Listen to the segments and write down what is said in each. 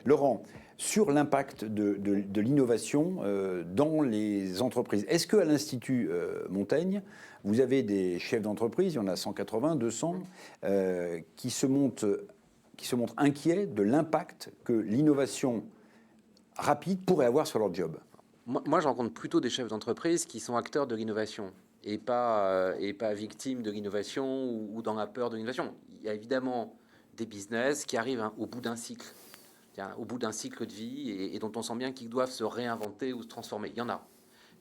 Laurent, sur l'impact de l'innovation dans les entreprises, est-ce qu'à l'Institut Montaigne, vous avez des chefs d'entreprise, il y en a 180, 200, qui se montrent inquiets de l'impact que l'innovation rapide pourrait avoir sur leur job? Moi, je rencontre plutôt des chefs d'entreprise qui sont acteurs de l'innovation et pas victimes de l'innovation ou dans la peur de l'innovation. Il y a évidemment des business qui arrivent au bout d'un cycle, au bout d'un cycle de vie et dont on sent bien qu'ils doivent se réinventer ou se transformer. Il y en a.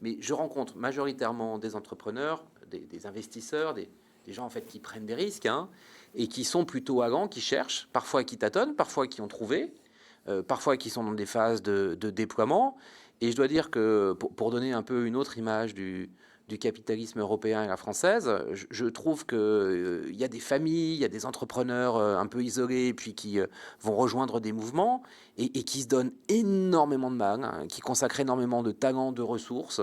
Mais je rencontre majoritairement des entrepreneurs, des investisseurs, des gens en fait qui prennent des risques et qui sont plutôt allants, qui cherchent, parfois qui tâtonnent, parfois qui ont trouvé, parfois qui sont dans des phases de déploiement. Et je dois dire que pour donner un peu une autre image du capitalisme européen et la française, je trouve qu'il y a des familles, il y a des entrepreneurs un peu isolés, puis qui vont rejoindre des mouvements et qui se donnent énormément de mal, qui consacrent énormément de talent, de ressources,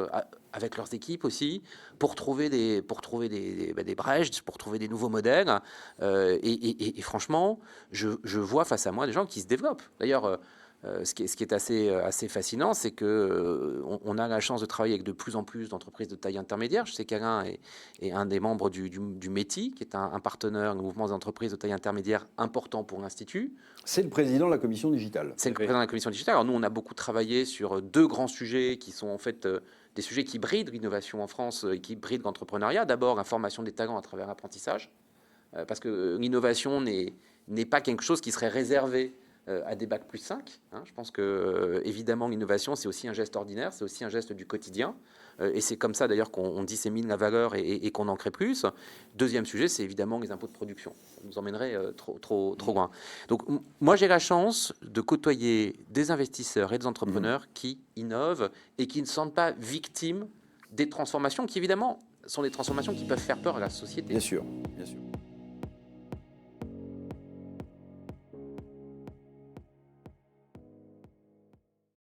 avec leurs équipes aussi, pour trouver des brèches, pour trouver des nouveaux modèles. Et franchement, je vois face à moi des gens qui se développent. D'ailleurs, ce qui est assez fascinant, c'est qu'on a la chance de travailler avec de plus en plus d'entreprises de taille intermédiaire. Je sais qu'Alain est un des membres du METI, qui est un partenaire, un mouvement d'entreprises de taille intermédiaire important pour l'Institut. C'est le président de la commission digitale. C'est le président de la commission digitale. Alors nous, on a beaucoup travaillé sur deux grands sujets qui sont en fait des sujets qui brident l'innovation en France et qui brident l'entrepreneuriat. D'abord, la formation des talents à travers l'apprentissage, parce que l'innovation n'est pas quelque chose qui serait réservé à des bacs plus 5. Je pense que, évidemment, l'innovation, c'est aussi un geste ordinaire, c'est aussi un geste du quotidien. Et c'est comme ça, d'ailleurs, qu'on dissémine la valeur et qu'on en crée plus. Deuxième sujet, c'est évidemment les impôts de production. Ça nous emmènerait trop loin. Donc, moi, j'ai la chance de côtoyer des investisseurs et des entrepreneurs qui innovent et qui ne se sentent pas victimes des transformations qui, évidemment, sont des transformations qui peuvent faire peur à la société. Bien sûr, bien sûr.